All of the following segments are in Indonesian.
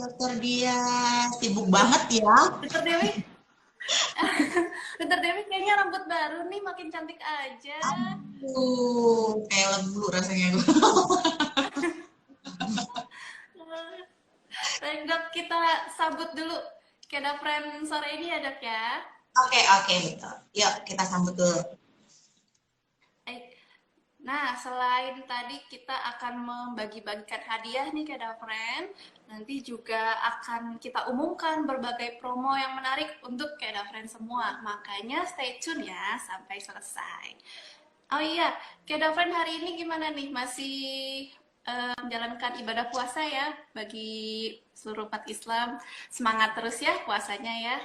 Dokter Dia sibuk banget ya. Dokter Dewi, Dokter Dewi kayaknya rambut baru nih makin cantik aja. Kayak lembu rasanya gue. Baik dok, kita sambut dulu Keda Friend sore ini ya dok ya. Oke, oke, betul. Yuk, kita sambut dulu. Baik. Nah, selain tadi kita akan membagi-bagikan hadiah nih Keda Friend, nanti juga akan kita umumkan berbagai promo yang menarik untuk Keda Friend semua. Makanya stay tune ya sampai selesai. Oh iya, Keda Friend hari ini gimana nih? Masih menjalankan ibadah puasa ya bagi seluruh umat Islam. Semangat terus ya puasanya ya.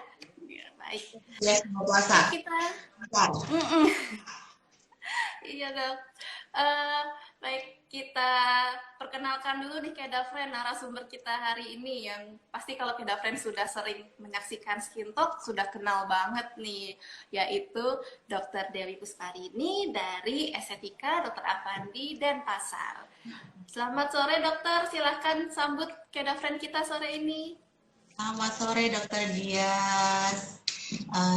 Ya, baik. Ya, mau puasa. Kita Bentar. iya dok. Baik, kita perkenalkan dulu nih Keda Friend narasumber kita hari ini yang pasti kalau Keda Friend sudah sering menyaksikan Skin Talk sudah kenal banget nih, yaitu Dr. Dewi Pusparini dari Estetika Dr. Avandi Denpasar. Selamat sore dokter, silahkan sambut Keda Friend kita sore ini. Selamat sore Dokter Dias.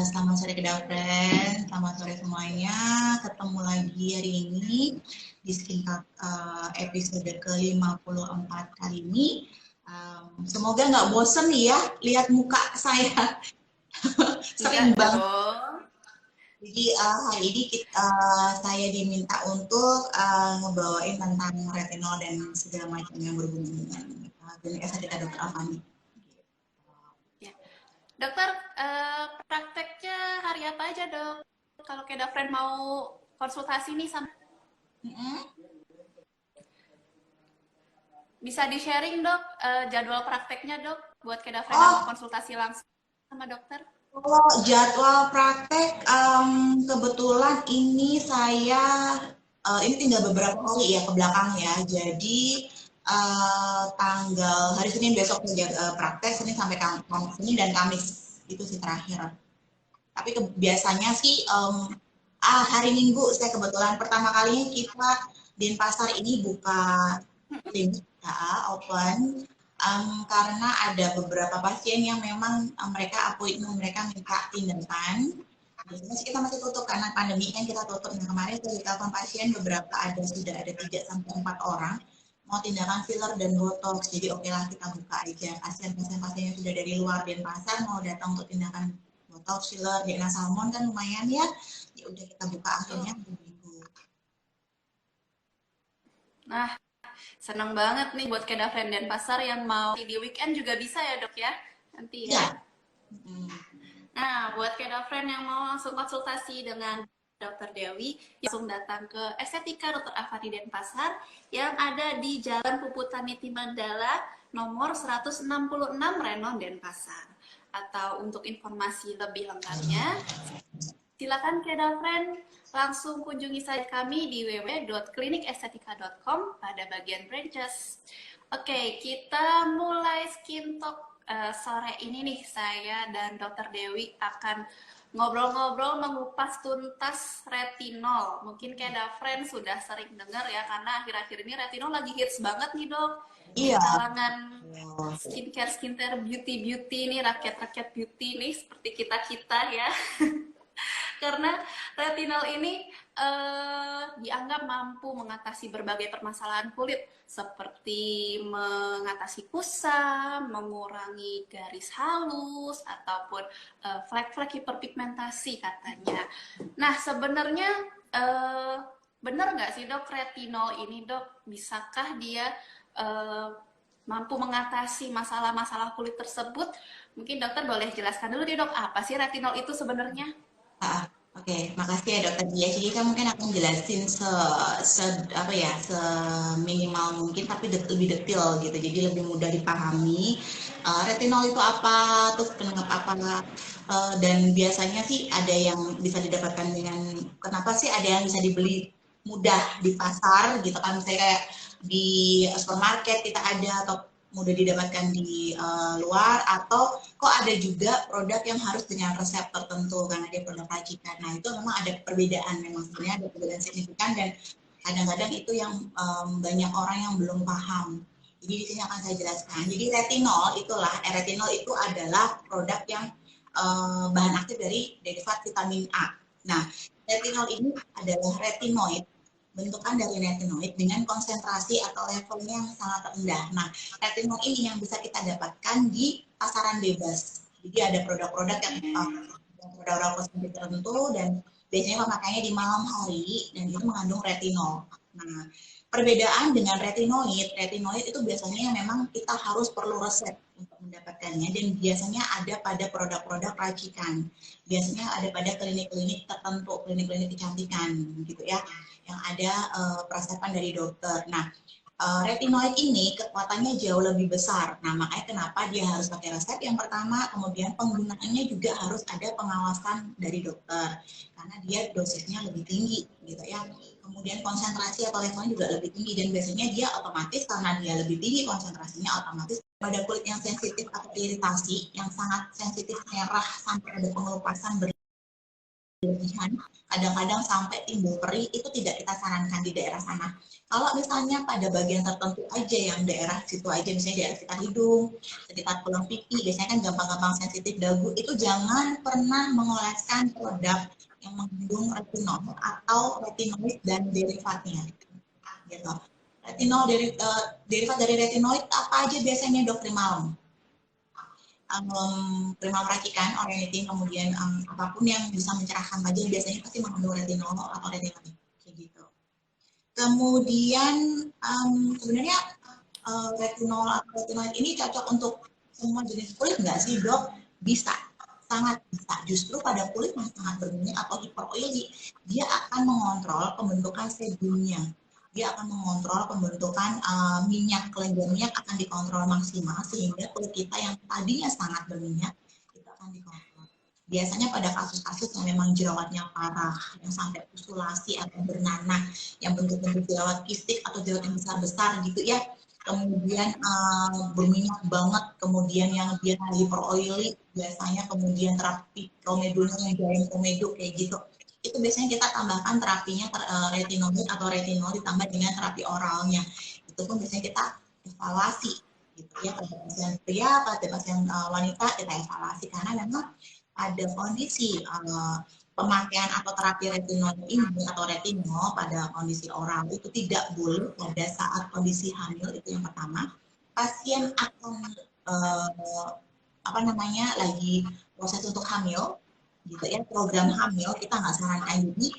Selamat sore Keda Friend. Selamat sore semuanya. Ketemu lagi hari ini di Skin Talk episode ke-54 kali ini. Semoga nggak bosen nih ya lihat muka saya. Sering banget. Jadi hari ini saya diminta untuk ngebawain tentang retinol dan segala macam yang berhubungan dengan klinik estetika Dr. Avandi. Dokter, prakteknya hari apa aja dok? Kalau Keda Friend mau konsultasi nih sama bisa di-sharing dok jadwal prakteknya dok buat Keda Friend mau konsultasi langsung sama dokter. Kalau jadwal praktek kebetulan ini saya ini tinggal beberapa hari ya ke belakang ya. Jadi tanggal hari Senin besok praktek Senin sampai Senin dan Kamis itu sih terakhir. Tapi biasanya sih hari Minggu saya kebetulan pertama kalinya kita Denpasar ini buka klinik open karena ada beberapa pasien yang memang mereka appointment mereka minta tindakan. Biasanya sih kita masih tutup karena pandemi kan kita tutup. Nah kemarin saya ditelepon pasien beberapa sudah ada 3-4 orang mau tindakan filler dan botox, jadi oke lah kita buka aja. Pasien-pasien yang sudah dari luar Denpasar mau datang untuk tindakan botox, filler, DNA salmon kan lumayan ya. Ya udah kita buka akhirnya minggu. Nah, senang banget nih buat Keda Friend Denpasar yang mau di weekend juga bisa ya dok ya nanti ya. Nah, buat Keda Friend yang mau langsung konsultasi dengan Dr. Dewi, langsung datang ke Estetika Dr. Avandi Denpasar yang ada di Jalan Puputan Niti Mandala nomor 166 Renon Denpasar. Atau untuk informasi lebih lengkapnya, silakan Keda Friend langsung kunjungi saja kami di www.klinikestetika.com pada bagian branches. Oke, kita mulai Skin Talk sore ini nih. Saya dan Dr. Dewi akan ngobrol-ngobrol mengupas tuntas retinol. Mungkin Keda Friend sudah sering dengar ya, karena akhir-akhir ini retinol lagi hits banget nih dok. Iya. Di kalangan skincare, beauty nih, rakyat-rakyat beauty nih, seperti kita-kita ya. Karena retinol ini dianggap mampu mengatasi berbagai permasalahan kulit seperti mengatasi kusam, mengurangi garis halus, ataupun flek-flek hiperpigmentasi katanya. Nah sebenarnya benar nggak sih dok retinol ini dok? Bisakah dia mampu mengatasi masalah-masalah kulit tersebut? Mungkin dokter boleh jelaskan dulu nih dok, apa sih retinol itu sebenarnya? Oke, makasih ya Dokter Dia. Jadi kan mungkin aku jelasin seminimal mungkin, tapi lebih detail gitu. Jadi lebih mudah dipahami. Retinol itu apa, terus kenapa dan biasanya sih ada yang bisa didapatkan dengan kenapa sih ada yang bisa dibeli mudah di pasar gitu kan, misalnya kayak di supermarket kita ada atau mudah didapatkan di luar, atau kok ada juga produk yang harus dengan resep tertentu karena dia produk racikan. Nah itu memang ada perbedaan, memang sebenarnya ada perbedaan signifikan dan kadang-kadang itu yang banyak orang yang belum paham. Jadi di sini akan saya jelaskan. Jadi retinol itu adalah produk yang bahan aktif dari derivat vitamin A. Nah, retinol ini adalah retinoid, bentukan dari retinoid dengan konsentrasi atau levelnya yang sangat rendah. Nah, retinol ini yang bisa kita dapatkan di pasaran bebas. Jadi ada produk-produk yang produk-produk kosmetik tertentu dan biasanya pemakaiannya di malam hari dan itu mengandung retinol. Nah, perbedaan dengan retinoid itu biasanya memang kita harus perlu resep untuk mendapatkannya dan biasanya ada pada produk-produk racikan. Biasanya ada pada klinik-klinik tertentu, klinik-klinik kecantikan gitu ya, yang ada prasapan dari dokter. Nah, retinoid ini kekuatannya jauh lebih besar. Nah, makanya kenapa dia harus pakai resep yang pertama, kemudian penggunaannya juga harus ada pengawasan dari dokter karena dia dosisnya lebih tinggi gitu ya. Kemudian konsentrasi atau levelnya juga lebih tinggi dan biasanya dia otomatis karena dia lebih tinggi konsentrasinya otomatis pada kulit yang sensitif atau iritasi yang sangat sensitif merah sampai ada pengelupasan berlebihan, kadang-kadang sampai timbul perih, itu tidak kita sarankan di daerah sana. Kalau misalnya pada bagian tertentu aja yang daerah situ aja, misalnya daerah sekitar hidung, sekitar tulang pipi, biasanya kan gampang-gampang sensitif dagu, itu jangan pernah mengoleskan produk yang mengandung retinol atau retinoid dan derivatnya. Gitu. Derivat dari retinoid apa aja biasanya dok malam? Primal racikan, orenitin, kemudian apapun yang bisa mencerahkan wajah biasanya pasti mengandung retinol atau retinoid kayak gitu. Kemudian sebenarnya retinol atau retinoid ini cocok untuk semua jenis kulit nggak sih dok? Bisa, sangat bisa. Justru pada kulit yang sangat berminyak atau hiperoili, dia akan mengontrol pembentukan sebumnya. Dia akan mengontrol pembentukan minyak, kelenjar minyak akan dikontrol maksimal sehingga kulit kita yang tadinya sangat berminyak itu akan dikontrol. Biasanya pada kasus-kasus yang memang jerawatnya parah, yang sampai pusulasi atau bernanah, yang bentuk-bentuk jerawat kistik atau jerawat yang besar-besar gitu ya, kemudian berminyak banget, kemudian yang dia hyperoily, biasanya kemudian terapi komedonya yang jaring komedo kayak gitu, itu biasanya kita tambahkan terapinya retinoid atau retinol ditambah dengan terapi oralnya. Itu pun biasanya kita evaluasi gitu ya, pada pasien pria, pada pasien wanita kita evaluasi karena memang ada kondisi pemakaian atau terapi retinol ini atau retinol pada kondisi oral itu tidak boleh pada saat kondisi hamil, itu yang pertama. Pasien akan lagi proses untuk hamil gitu ya, program hamil kita nggak sarankan. Jadi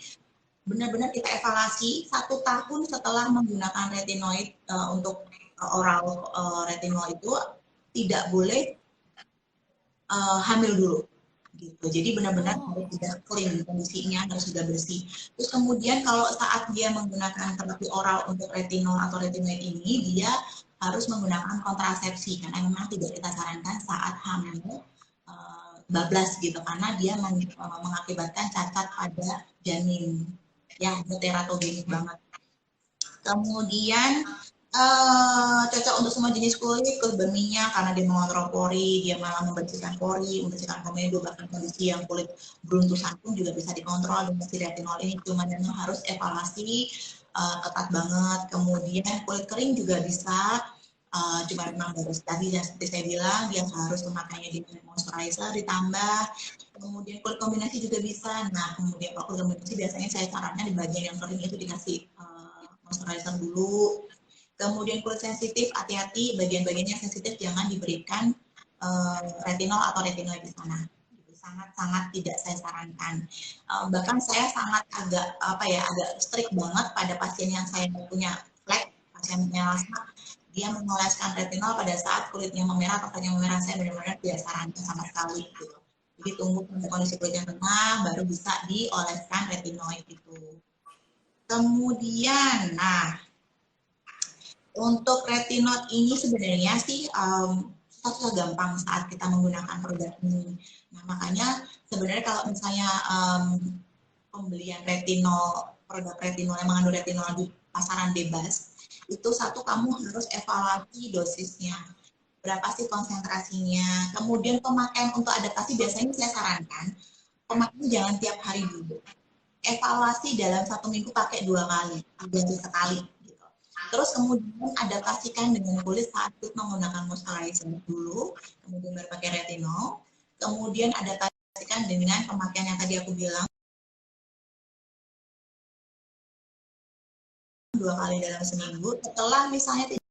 benar-benar kita evaluasi 1 tahun setelah menggunakan retinoid untuk oral retinol itu tidak boleh hamil dulu gitu. Jadi benar-benar harus sudah clean kondisinya, harus sudah bersih. Terus kemudian kalau saat dia menggunakan terapi oral untuk retinol atau retinoid ini, dia harus menggunakan kontrasepsi karena memang tidak kita sarankan saat hamil bablas gitu karena dia mengakibatkan cacat pada janin ya, itu teratogenik banget. Kemudian cocok untuk semua jenis kulit berminyak karena dia mengontrol pori, dia malah membersihkan pori, membersihkan komedo, bahkan kondisi yang kulit beruntusan pun juga bisa dikontrol dengan si retinol ini. Cuma memang harus evaluasi ketat banget. Kemudian kulit kering juga bisa, cuma memang harus tadi yang seperti saya bilang dia harus memakainya dengan moisturizer ditambah, kemudian kulit kombinasi juga bisa. Nah kemudian kalau kulit kombinasi biasanya saya sarankan di bagian yang kering itu dikasih moisturizer dulu. Kemudian kulit sensitif, hati-hati bagian-bagian yang sensitif jangan diberikan retinol atau retinoid di sana. Sangat-sangat tidak saya sarankan. Bahkan saya sangat agak strict banget pada pasien yang saya punya flek, pasien melasma, dia mengoleskan retinol pada saat kulitnya memerah atau kulitnya memerah, saya benar-benar tidak sarankan sama sekali gitu. Jadi tunggu sampai kondisi kulitnya tenang baru bisa dioleskan retinoid itu. Kemudian, nah untuk retinol ini sebenarnya sih susah gampang saat kita menggunakan produk ini. Nah makanya sebenarnya kalau misalnya pembelian retinol, produk retinol yang mengandung retinol di pasaran bebas, itu satu kamu harus evaluasi dosisnya, berapa sih konsentrasinya, kemudian pemakaian untuk adaptasi biasanya saya sarankan pemakaian jangan tiap hari dulu, evaluasi dalam 1 minggu pakai 2 kali, 3 sekali gitu. terus kemudian adaptasikan dengan kulit saat menggunakan moisturizer dulu, kemudian baru pakai retinol, kemudian adaptasikan dengan pemakaian yang tadi aku bilang 2 kali dalam seminggu. Setelah misalnya tidak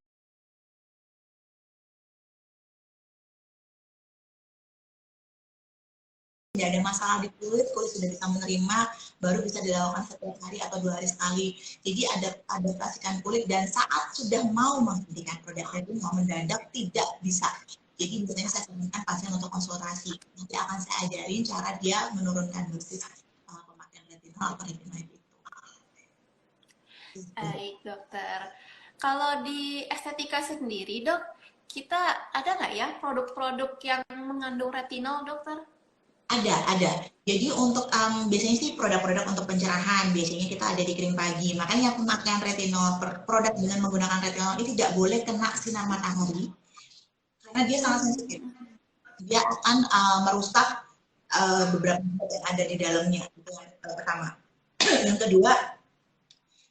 ada masalah di kulit, kulit sudah bisa menerima, baru bisa dilakukan setiap hari atau 2 hari sekali. Jadi adaptasikan kulit, dan saat sudah mau menghentikan produk retinol mendadak tidak bisa. Jadi biasanya saya sarankan pasien untuk konsultasi. Nanti akan saya ajarin cara dia menurunkan dosis pemakaian retinol atau retinoid itu. Baik, dokter. Kalau di estetika sendiri, dok, kita ada nggak ya produk-produk yang mengandung retinol, dokter? Ada. Jadi untuk biasanya sih produk-produk untuk pencerahan, biasanya kita ada di krim pagi. Makanya pemakaian retinol, produk dengan menggunakan retinol ini tidak boleh kena sinar matahari, karena dia sangat sensitif. Dia akan merusak beberapa zat yang ada di dalamnya. Itu yang pertama. Yang kedua,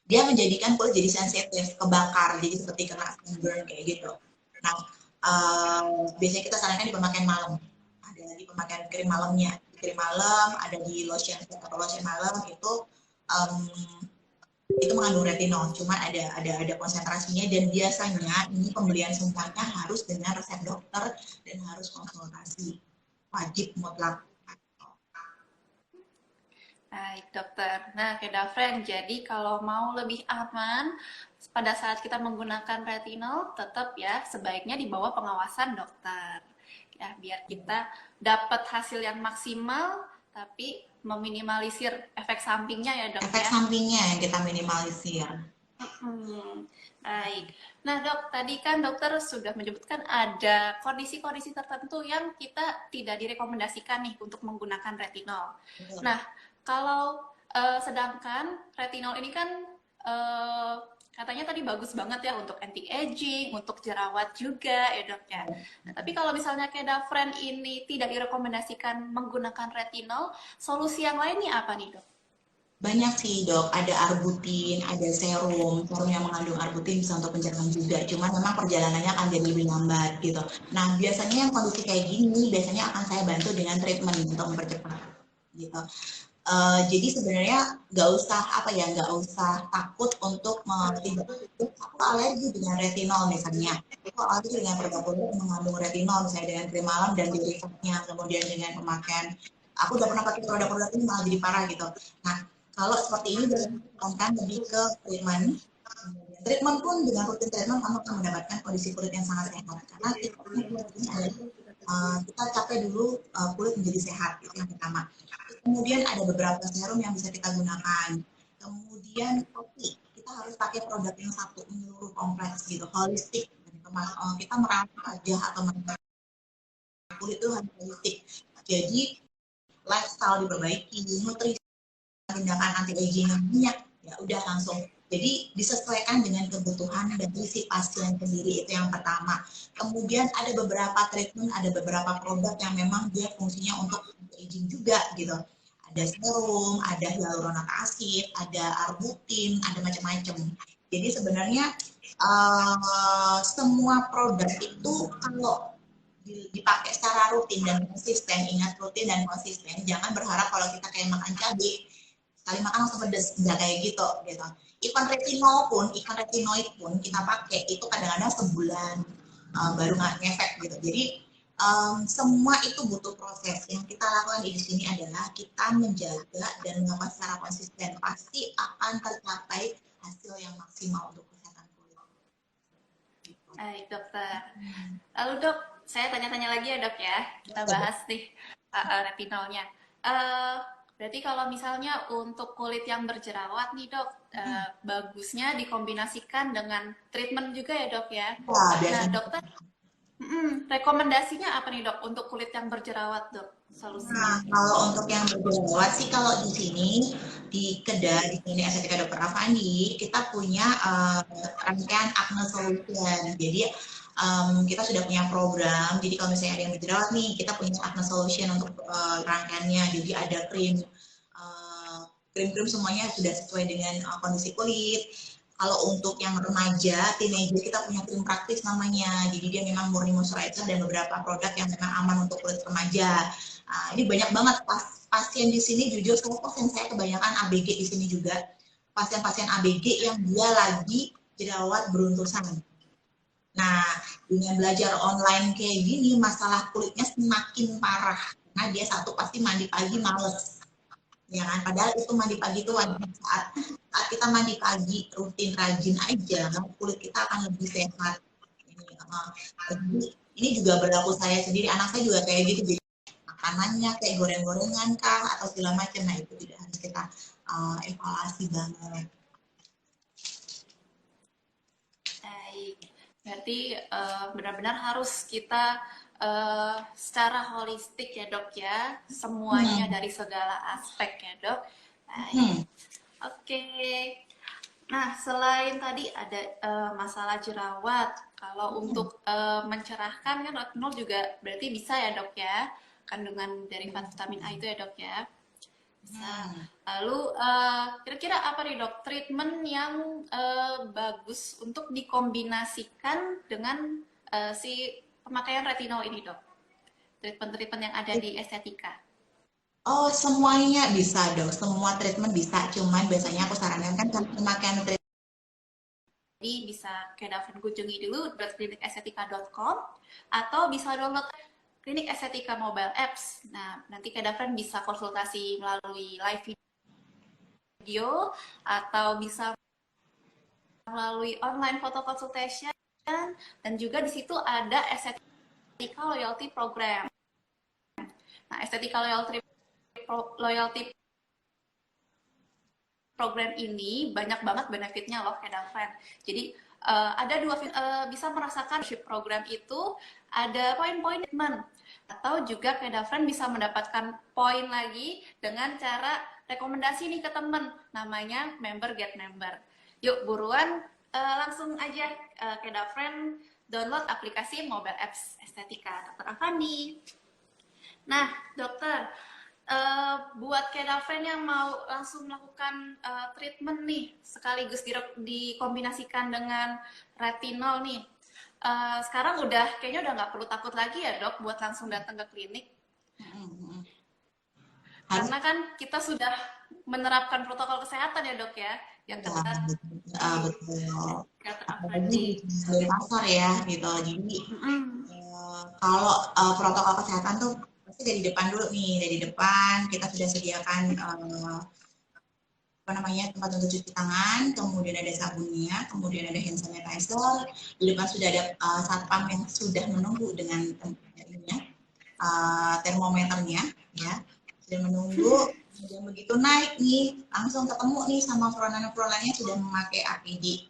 dia menjadikan kulit jadi sensitif, kebakar, jadi seperti kena sunburn kayak gitu. Nah, biasanya kita sarankan di pemakaian malam. Ada di pemakaian krim malamnya, di krim malam, ada di lotion atau lotion malam itu mengandung retinol, cuma ada konsentrasinya, dan biasanya ini pembelian semuanya harus dengan resep dokter dan harus konsultasi, wajib mutlak. Baik, dokter. Nah, Kedafren, jadi kalau mau lebih aman pada saat kita menggunakan retinol, tetap ya sebaiknya di bawah pengawasan dokter. Ya, biar kita dapat hasil yang maksimal, tapi meminimalisir efek sampingnya ya, dok. Efek sampingnya yang kita minimalisir. Baik. Nah, dok, tadi kan dokter sudah menyebutkan ada kondisi-kondisi tertentu yang kita tidak direkomendasikan nih untuk menggunakan retinol. Nah, kalau sedangkan retinol ini kan katanya tadi bagus banget ya untuk anti-aging, untuk jerawat juga ya dok ya. Nah, tapi kalau misalnya Kedafren ini tidak direkomendasikan menggunakan retinol, solusi yang lainnya apa nih dok? Banyak sih dok, ada arbutin, ada serum yang mengandung arbutin bisa untuk pencerahan juga, cuman memang perjalanannya akan jadi lebih lambat gitu. Nah biasanya yang kondisi kayak gini, biasanya akan saya bantu dengan treatment untuk mempercepat gitu. Jadi sebenarnya nggak usah takut untuk aku alergi dengan retinol misalnya, aku alergi dengan produk-produk yang mengandung retinol, misalnya dengan krim malam dan derivatnya, kemudian dengan pemakaian aku udah pernah pakai produk-produk ini malah jadi parah gitu. Nah kalau seperti ini dilakukan lebih ke treatment. Treatment pun dengan rutin treatment kamu akan mendapatkan kondisi kulit yang sangat sehat, karena kulit ini adalah kita capai dulu kulit menjadi sehat, itu yang pertama. Kemudian ada beberapa serum yang bisa kita gunakan. Kemudian kopi, kita harus pakai produk yang satu menyeluruh kompleks gitu, holistik. Kita merawat wajah atau merawat kulit itu harus holistik. Jadi lifestyle diperbaiki, nutrisi, tindakan anti-aging yang banyak, ya udah langsung. Jadi disesuaikan dengan kebutuhan dari si pasien sendiri, itu yang pertama. Kemudian ada beberapa treatment, ada beberapa produk yang memang dia fungsinya untuk anti-aging juga gitu. Ada serum, ada hyaluronak asid, ada arbutin, ada macam-macam. Jadi sebenarnya semua produk itu kalau dipakai secara rutin dan konsisten, ingat rutin dan konsisten, jangan berharap kalau kita kayak makan cabai sekali makan langsung pedes, nggak kayak gitu. Ikan retinoid pun kita pakai itu kadang-kadang sebulan baru ngefek gitu. Jadi semua itu butuh proses. Yang kita lakukan di sini adalah kita menjaga dan melakukan secara konsisten, pasti akan tercapai hasil yang maksimal untuk kesehatan kulit. Baik dokter. Lalu dok, saya tanya-tanya lagi ya dok ya. Kita bahas nih retinolnya. Berarti kalau misalnya untuk kulit yang berjerawat nih dok, bagusnya dikombinasikan dengan treatment juga ya dok ya. Nah dokter, rekomendasinya apa nih dok untuk kulit yang berjerawat dok? Solusinya? Nah, kalau untuk yang berjerawat sih, kalau di sini di kedai di sini Estetika Dr. Avandi, kita punya rangkaian acne solution. Jadi kita sudah punya program. Jadi kalau misalnya ada yang berjerawat nih, kita punya acne solution untuk rangkaiannya. Jadi ada krim semuanya sudah sesuai dengan kondisi kulit. Kalau untuk yang remaja, teenager, kita punya krim praktis namanya. Jadi dia memang murni moisturizer dan beberapa produk yang memang aman untuk kulit remaja. Ini banyak banget pasien di sini, jujur pasien saya kebanyakan ABG di sini juga. Pasien-pasien ABG yang dia lagi jerawat beruntusan. Nah, dengan belajar online kayak gini, masalah kulitnya semakin parah. Karena dia satu pasti mandi pagi males, ya kan? Padahal itu mandi pagi itu wajib. Saat kita mandi pagi rutin rajin aja, kulit kita akan lebih sehat. Ini juga berlaku saya sendiri, anak saya juga kayak gitu. Jadi makanannya kayak goreng-gorengan kah atau segala macam, nah itu tidak harus kita evaluasi banget. Baik, berarti benar-benar harus kita secara holistik ya dok ya, semuanya dari segala aspek ya dok. Baik. Oke. Nah, selain tadi ada masalah jerawat, kalau untuk mencerahkan kan retinol juga berarti bisa ya dok ya, kandungan derivat vitamin A itu ya dok ya. Bisa. Lalu kira-kira apa nih dok treatment yang bagus untuk dikombinasikan dengan si pemakaian retinol ini dok? Treatment-treatment yang ada di estetika. Oh, semuanya bisa dok, semua treatment bisa. Cuman biasanya aku sarankan kan pemakaian treatment. Jadi bisa Kedavren kunjungi dulu klinikestetika.com atau bisa download Klinik Estetika Mobile Apps. Nah, nanti Kedavren bisa konsultasi melalui live video atau bisa melalui online photo consultation, dan juga di situ ada Estetika Loyalty Program. Nah, Estetika Loyalty Program ini banyak banget benefitnya loh Kedavren. Jadi ada dua bisa merasakan program itu ada poin-poin treatment, atau juga Kedavren bisa mendapatkan poin lagi dengan cara rekomendasi nih ke temen, namanya member get member. Yuk buruan langsung aja Kedavren download aplikasi mobile apps Estetika Dr. Avandi. Nah dokter, buat Kedavren yang mau langsung melakukan treatment nih, sekaligus dikombinasikan dengan retinol nih, sekarang kayaknya udah nggak perlu takut lagi ya dok buat langsung datang ke klinik. Karena kan kita sudah menerapkan protokol kesehatan ya dok ya, yang ketat. Betul. Apalagi di pasar ya gitu. Jadi kalau protokol kesehatan tuh pasti dari depan dulu nih, dari depan kita sudah sediakan tempat untuk cuci tangan, kemudian ada sabunnya, kemudian ada hand sanitizer, di depan sudah ada satpam yang sudah menunggu dengan termometernya, ya, sudah menunggu. Kemudian begitu naik nih, langsung ketemu nih sama frontline-nya sudah memakai APD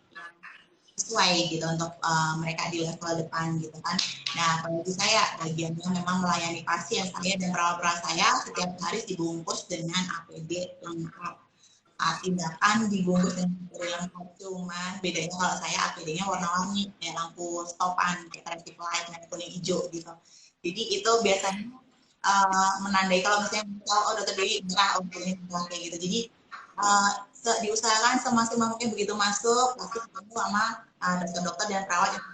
sesuai gitu untuk mereka di level depan gitu kan. Nah, bagi saya bagiannya memang melayani pasien saya dan perawat-perawat saya setiap hari dibungkus dengan APD lengkap. Tindakan dibungkus dengan APD lengkap, cuman bedanya kalau saya APD-nya warna-warni, kayak lampu stopan, kayak traffic light, merah kuning hijau gitu. Jadi itu biasanya menandai kalau misalnya dokter Dewi merah ini kayak gitu. Jadi diusahakan semaksimal mungkin begitu masuk pasti ketemu sama dokter dan perawat yang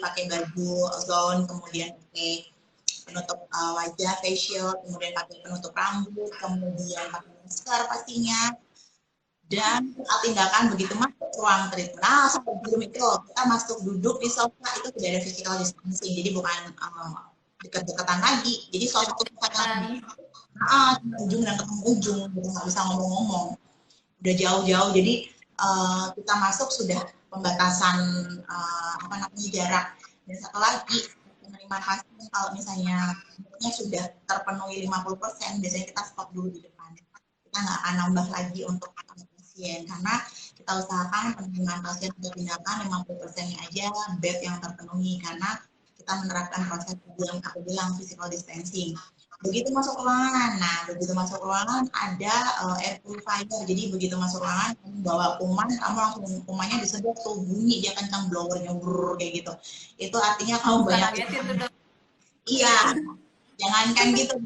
pakai baju gaun, kemudian pakai penutup wajah, facial, kemudian pakai penutup rambut, kemudian pakai masker pastinya. Dan tindakan begitu masuk ruang treatment, sebelum itu kita masuk duduk di sofa itu tidak ada physical distancing, jadi bukan dekat-dekatan lagi. Jadi sofa itu ujung dan ketemu ujung, nggak bisa ngomong-ngomong, udah jauh-jauh. Jadi kita masuk sudah pembatasan jarak. Dan satu lagi, penerimaan pasien kalau misalnya sudah terpenuhi 50%, biasanya kita stop dulu di depan. Kita nggak akan nambah lagi untuk pasien, karena kita usahakan penerimaan pasien untuk tindakan 50%-nya aja bed yang terpenuhi, karena kita menerapkan proses yang aku bilang physical distancing. Begitu masuk ruangan, ada air purifier. Jadi begitu masuk ruangan, kamu bawa kuman, kamu langsung kumannya disedot tuh, bunyi dia kencang blowernya kayak gitu. Itu artinya kamu banyak. Iya. Jangankan gitu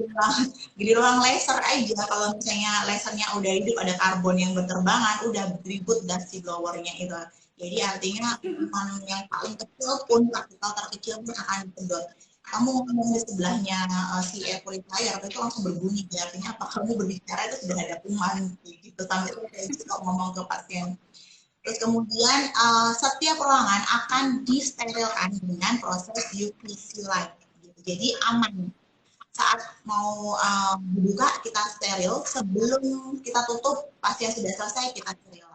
di ruang laser aja, kalau misalnya lasernya udah hidup ada karbon yang berterbangan, udah ribut dah si blowernya itu. Jadi artinya yang paling kecil pun, partikel terkecil pun akan sedot. Kamu ngomong di sebelahnya si air purifier itu langsung berbunyi, artinya apa, kamu berbicara itu sudah ada kuman gitu, sampai saya juga ngomong ke pasien. Terus kemudian setiap ruangan akan disterilkan dengan proses UVC light. Gitu. Jadi aman. Saat mau dibuka kita steril, sebelum kita tutup pasien sudah selesai kita steril.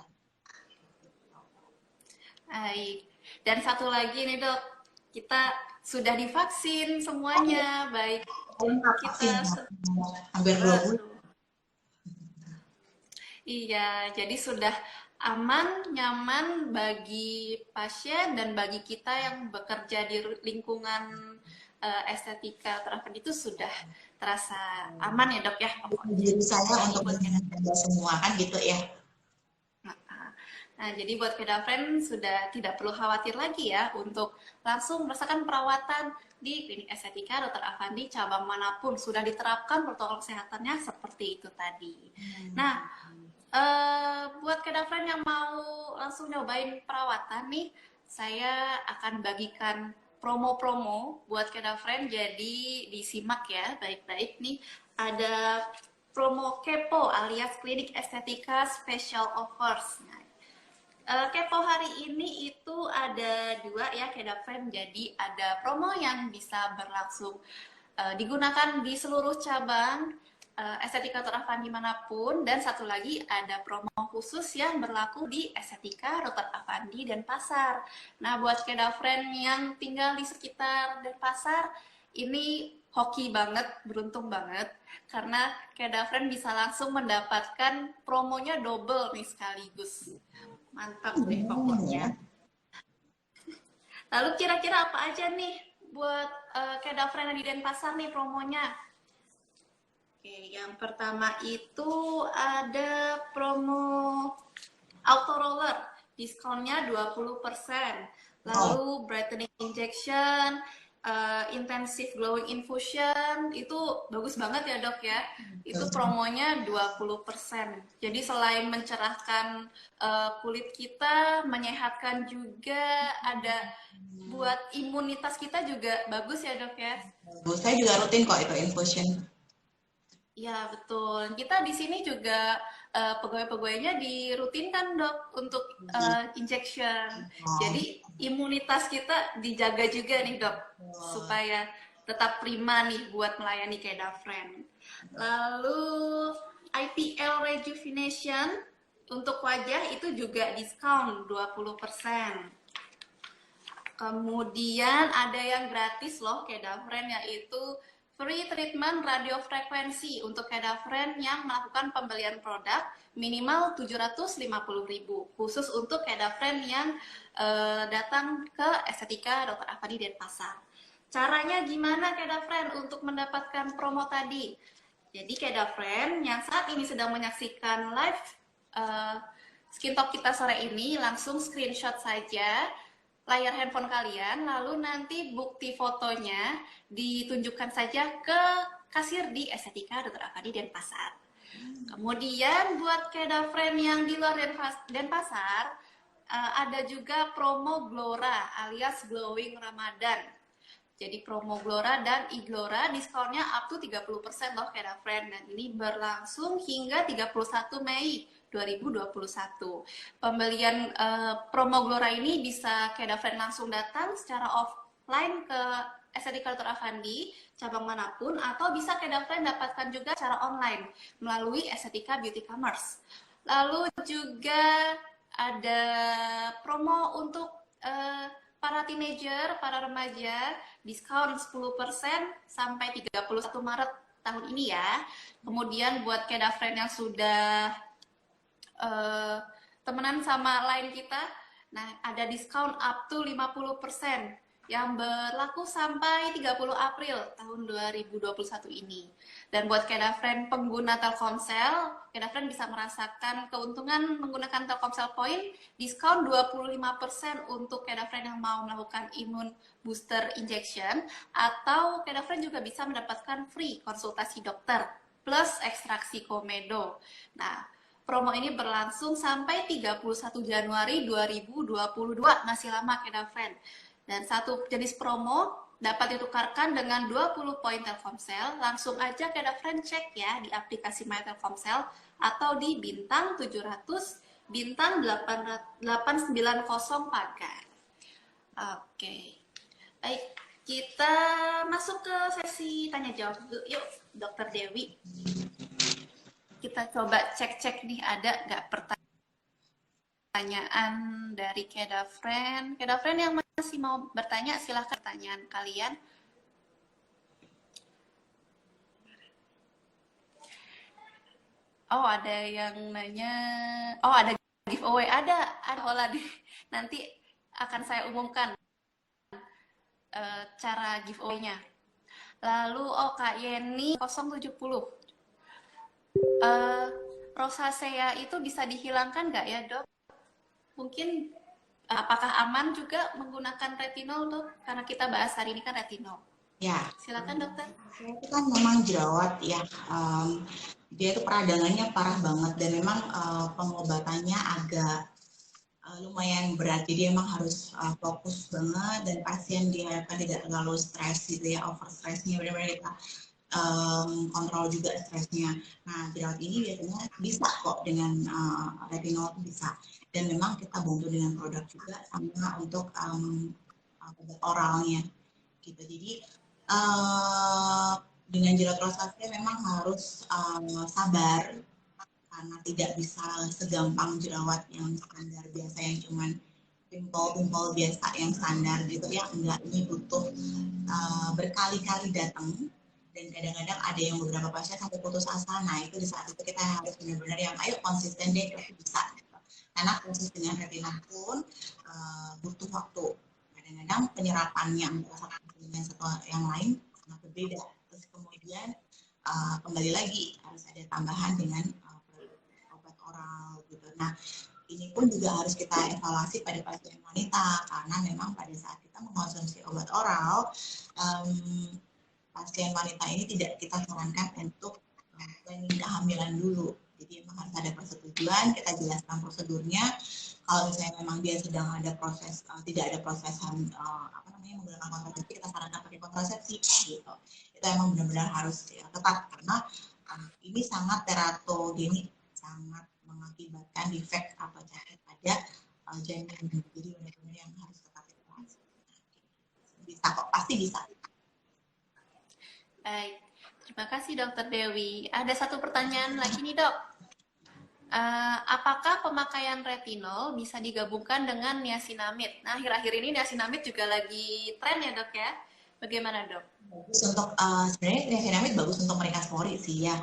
Baik. Dan satu lagi nih dok, kita sudah divaksin semuanya, baik kita hampir 2 bulan. Iya, jadi sudah aman, nyaman bagi pasien dan bagi kita yang bekerja di lingkungan estetika terapan itu sudah terasa aman ya dok ya. Diri saya untuk menjaga semua kan gitu ya. Nah, jadi buat Kedafren sudah tidak perlu khawatir lagi ya untuk langsung merasakan perawatan di klinik estetika Dr. Afandi cabang manapun sudah diterapkan protokol kesehatannya seperti itu tadi. Nah, buat Kedafren yang mau langsung nyobain perawatan nih, saya akan bagikan promo-promo buat Kedafren, jadi disimak ya baik-baik nih. Ada promo Kepo alias klinik estetika special offers. Nah, Kepo hari ini itu ada 2 ya Kedafren, jadi ada promo yang bisa berlangsung digunakan di seluruh cabang estetika Dr. Afandi manapun, dan satu lagi ada promo khusus yang berlaku di estetika Dr. Afandi Denpasar. Nah, buat Kedafren yang tinggal di sekitar Denpasar, ini hoki banget, beruntung banget, karena Kedafren bisa langsung mendapatkan promonya double nih sekaligus. Mantap deh pokoknya. Lalu kira-kira apa aja nih buat Kedafren di Denpasar nih promonya? Oke, yang pertama itu ada promo auto roller, diskonnya 20%. Lalu brightening injection, intensive glowing infusion, itu bagus banget ya dok ya. Itu promonya 20%. Jadi selain mencerahkan kulit kita, menyehatkan juga, ada buat imunitas kita juga bagus ya dok ya. Saya juga rutin kok itu infusion. Ya betul. Kita di sini juga pegawai-pegawainya dirutinkan dok untuk injection. Jadi imunitas kita dijaga juga nih dok, supaya tetap prima nih buat melayani Kedafren. Lalu IPL Rejuvenation untuk wajah itu juga diskon 20%. Kemudian ada yang gratis loh Kedafren, yaitu free treatment radiofrekuensi untuk Kedafren yang melakukan pembelian produk minimal 750.000, khusus untuk Kedafren yang datang ke estetika Dr. Afandi Denpasar. Caranya gimana Kedafren untuk mendapatkan promo tadi? Jadi Kedafren yang saat ini sedang menyaksikan live Skin Talk kita sore ini, langsung screenshot saja layar handphone kalian, lalu nanti bukti fotonya ditunjukkan saja ke kasir di estetika Dr. Afandi Denpasar. Kemudian buat Kedafren yang di luar Denpasar, ada juga promo Glora alias Glowing Ramadan. Jadi promo Glora dan Iglora diskonnya up to 30% loh Kedafren, dan ini berlangsung hingga 31 Mei 2021. Pembelian promo Glora ini bisa Kedafren langsung datang secara offline ke estetika Dr. Afandi cabang manapun, atau bisa Kedafren dapatkan juga secara online melalui Estetika Beauty Commerce. Lalu juga ada promo untuk para teenager, para remaja, diskon 10% sampai 31 Maret tahun ini ya. Kemudian buat Kedafren yang sudah temenan sama line kita, nah ada diskon up to 50%. yang berlaku sampai 30 April tahun 2021 ini. Dan buat Kedafriend pengguna Telkomsel, Kedafriend bisa merasakan keuntungan menggunakan Telkomsel Point, diskon 25% untuk Kedafriend yang mau melakukan imun booster injection, atau Kedafriend juga bisa mendapatkan free konsultasi dokter plus ekstraksi komedo. Nah, promo ini berlangsung sampai 31 Januari 2022, masih lama Kedafriend. Dan satu jenis promo dapat ditukarkan dengan 20 poin Telkomsel. Langsung aja Kedafriend cek ya di aplikasi My Telkomsel atau di bintang 700 bintang 890 pagar. Oke. Baik, kita masuk ke sesi tanya jawab dulu. Yuk, Dokter Dewi. Kita coba cek-cek nih ada nggak pertanyaan dari Kedafriend. Kedafriend yang masih mau bertanya, silahkan pertanyaan kalian. Oh, ada yang nanya. Oh, ada giveaway. Ada Hola. Nanti akan saya umumkan cara giveaway-nya. Lalu, oh Kak Yeni 070. Rosacea itu bisa dihilangkan nggak ya, Dok? Mungkin apakah aman juga menggunakan retinol, Dok? Karena kita bahas hari ini kan retinol. Ya, silakan dokter. Itu kan memang jerawat ya, dia itu peradangannya parah banget dan memang pengobatannya agak lumayan berat, jadi emang harus fokus banget dan pasien diharapkan tidak terlalu stres gitu ya, over stresnya benar-benar kita kontrol juga stresnya. Nah, jerawat ini biasanya bisa kok dengan retinol bisa, dan memang kita bantu dengan produk juga sama untuk obat oralnya gitu. Jadi dengan jerawat rosacea memang harus sabar karena tidak bisa segampang jerawat yang standar biasa yang cuman pimpel-pimpel biasa yang standar gitu ya. Enggak, ini butuh berkali-kali datang, dan kadang-kadang ada yang beberapa pasien sampai putus asa. Nah, itu di saat itu kita harus benar-benar yang ayo konsisten deh, bisa gitu. Karena proses dengan retinol pun butuh waktu. Kadang-kadang penyerapannya antara satu dengan satu yang lain sangat berbeda. Terus kemudian kembali lagi harus ada tambahan dengan obat oral gitu. Nah, ini pun juga harus kita evaluasi pada pasien wanita, karena memang pada saat kita mengkonsumsi obat oral, pasien wanita ini tidak kita sarankan untuk planning kehamilan dulu. Jadi memang harus ada persetujuan, kita jelaskan prosedurnya. Kalau misalnya memang dia sedang ada proses, tidak ada proses menggunakan kontrasepsi, kita sarankan pakai kontrasepsi gitu. Itu emang benar-benar harus ya, ketat, karena ini sangat teratogenik, sangat mengakibatkan defek atau cacat pada janin. Jadi benar-benar yang harus ketat itu. Bisa kok, pasti bisa. Baik, terima kasih Dokter Dewi. Ada satu pertanyaan lagi nih Dok. Apakah pemakaian retinol bisa digabungkan dengan niacinamide? Nah, akhir-akhir ini niacinamide juga lagi tren ya Dok ya. Bagaimana Dok? Bagus untuk sebenarnya niacinamide bagus untuk meringkas pori sih ya.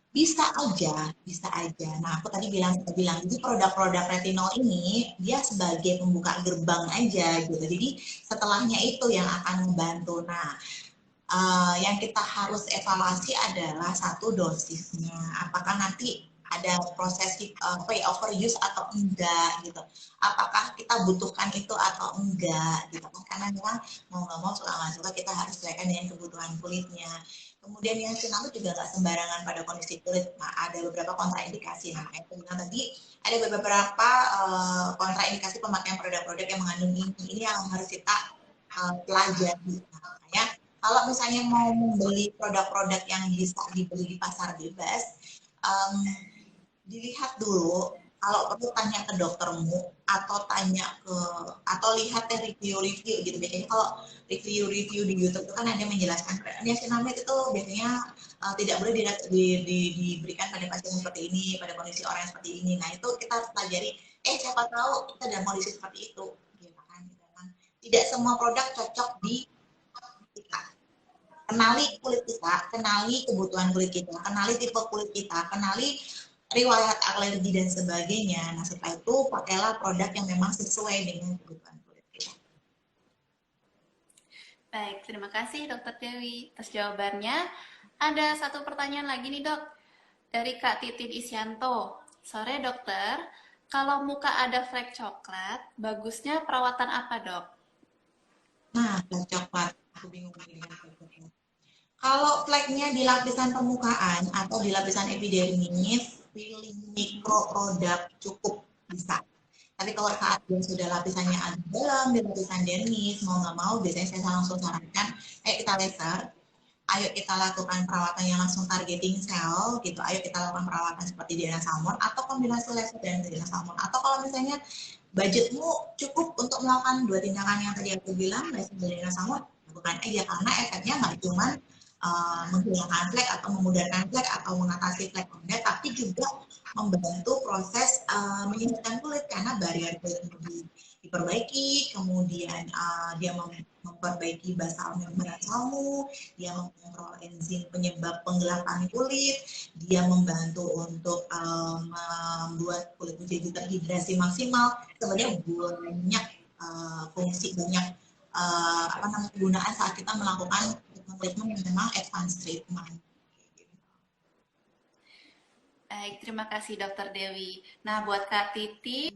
Bisa aja, bisa aja. Nah, aku tadi bilang, jadi produk-produk retinol ini dia sebagai pembuka gerbang aja gitu. Jadi setelahnya itu yang akan membantu. Nah, yang kita harus evaluasi adalah satu, dosisnya. Apakah nanti ada proses overuse atau enggak gitu. Apakah kita butuhkan itu atau enggak gitu. Karena memang mau nggak mau suka nggak suka kita harus sesuaikan dengan kebutuhan kulitnya. Kemudian yang niacinamide juga nggak sembarangan pada kondisi kulit. Nah, ada beberapa kontraindikasi. Nah, yang aku bilang tadi ada beberapa kontraindikasi pemakaian produk-produk yang mengandung ini yang harus kita pelajari. Nah, makanya kalau misalnya mau membeli produk-produk yang bisa dibeli di pasar bebas, dilihat dulu, kalau perlu tanya ke doktermu atau lihat review-review gitu. Biasanya kalau review-review di YouTube itu kan ada menjelaskan niacinamide itu biasanya tidak boleh diberikan pada pasien seperti ini, pada kondisi orang yang seperti ini. Nah, itu kita harus pelajari. Siapa tahu kita dalam kondisi seperti itu, gitu kan? Tidak semua produk cocok di kita. Kenali kulit kita, kenali kebutuhan kulit kita, kenali tipe kulit kita, kenali riwayat alergi dan sebagainya. Nah, setelah itu pakailah produk yang memang sesuai dengan kebutuhan kulit kita. Baik, terima kasih Dokter Dewi atas jawabannya. Ada satu pertanyaan lagi nih dok, dari Kak Titin Isyanto. Sore dokter, kalau muka ada flek coklat, bagusnya perawatan apa dok? Nah, flek coklat. Aku bingung dengan flek coklat. Kalau fleknya di lapisan permukaan atau di lapisan epidermis, pilih mikroproduk cukup bisa. Tapi kalau saat dia sudah lapisannya agak dalam di lapisan dermis, mau nggak mau biasanya saya langsung sarankan, kita laser, ayo kita lakukan perawatan yang langsung targeting sel gitu, ayo kita lakukan perawatan seperti Diana Salmon atau kombinasi laser dan Diana Salmon, atau kalau misalnya budgetmu cukup untuk melakukan dua tindakan yang tadi aku bilang, laser dan Diana Salmon, lakukan aja karena efeknya nggak cuma menghilangkan flek atau memudahkan flek atau mengatasi flek ronde, tapi juga membantu proses menyehatkan kulit karena barrier kulit lebih diperbaiki, kemudian dia memperbaiki basal membran salmu, dia mengontrol enzim penyebab penggelapan kulit, dia membantu untuk membuat kulit menjadi terhidrasi maksimal. Sebenarnya banyak fungsi, banyak penggunaan saat kita melakukan treatment yang memang advanced treatment. Baik, terima kasih Dokter Dewi. Nah, buat Kak Titin,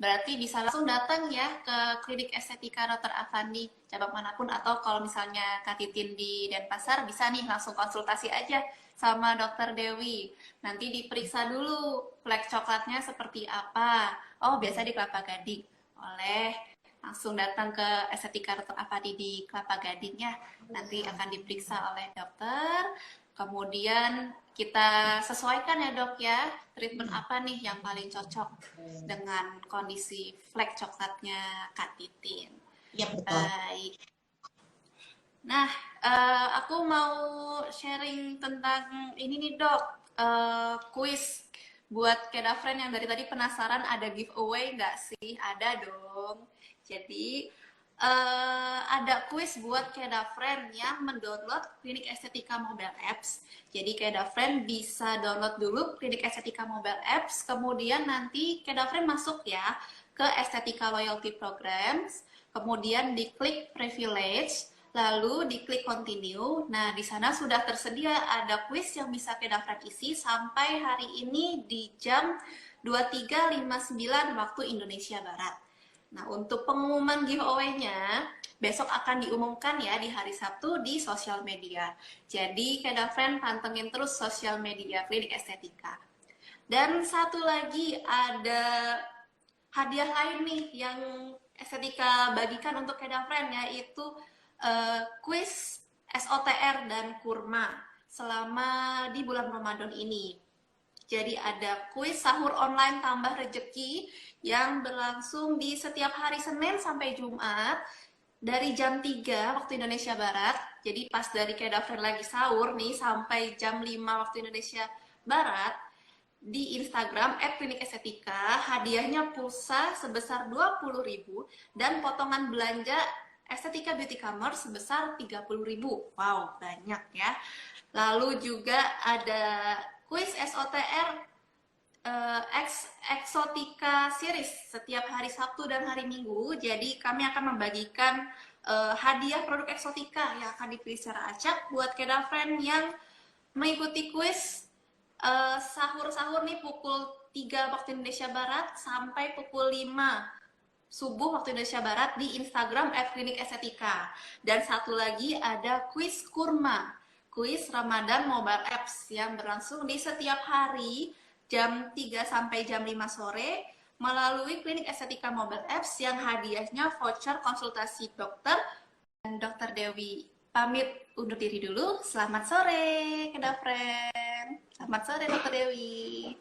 berarti bisa langsung datang ya ke klinik estetika Dr. Avandi, cabang manapun, atau kalau misalnya Kak Titin di Denpasar, bisa nih langsung konsultasi aja sama Dokter Dewi. Nanti diperiksa dulu flek coklatnya seperti apa. Oh, biasa di Kelapa Gading. Oleh langsung datang ke estetika Dr. Avandi di Kelapa Gadingnya. Nanti akan diperiksa oleh dokter. Kemudian kita sesuaikan ya dok ya, treatment apa nih yang paling cocok dengan kondisi flek coklatnya Kak Titin. Iya betul. Baik. Nah, aku mau sharing tentang ini nih dok, kuis buat Kedafriend yang dari tadi penasaran ada giveaway nggak sih? Ada dong. Jadi ada kuis buat Kedafriend yang mendownload Klinik Estetika Mobile Apps. Jadi Kedafriend bisa download dulu Klinik Estetika Mobile Apps, kemudian nanti Kedafriend masuk ya ke Estetika Loyalty Programs, kemudian diklik Privilege, lalu diklik Continue. Nah, di sana sudah tersedia ada kuis yang bisa Kedafriend isi sampai hari ini di jam 23.59 waktu Indonesia Barat. Nah, untuk pengumuman giveaway-nya, besok akan diumumkan ya di hari Sabtu di sosial media. Jadi, Kedafriend pantengin terus sosial media Klinik Estetika. Dan satu lagi ada hadiah lain nih yang Estetika bagikan untuk Kedafriend, yaitu kuis SOTR dan kurma selama di bulan Ramadan ini. Jadi ada kuis sahur online tambah rejeki yang berlangsung di setiap hari Senin sampai Jumat dari jam 3 waktu Indonesia Barat. Jadi pas dari Kedafriend lagi sahur nih sampai jam 5 waktu Indonesia Barat, di Instagram @klinikestetika, hadiahnya pulsa sebesar 20.000 dan potongan belanja Estetika Beauty Commerce sebesar 30.000. Wow, banyak ya. Lalu juga ada kuis SOTR Exotica Series setiap hari Sabtu dan hari Minggu. Jadi kami akan membagikan hadiah produk Exotica yang akan dipilih secara acak buat Kedafriend yang mengikuti kuis sahur-sahur nih pukul 3 waktu Indonesia Barat sampai pukul 5 subuh waktu Indonesia Barat di Instagram @klinikestetika. Dan satu lagi ada kuis kurma, kuis Ramadan Mobile Apps yang berlangsung di setiap hari jam 3 sampai jam 5 sore melalui Klinik Estetika Mobile Apps yang hadiahnya voucher konsultasi dokter dan Dokter Dewi. Pamit undur diri dulu. Selamat sore, Kedafriend. Selamat sore, Dokter Dewi.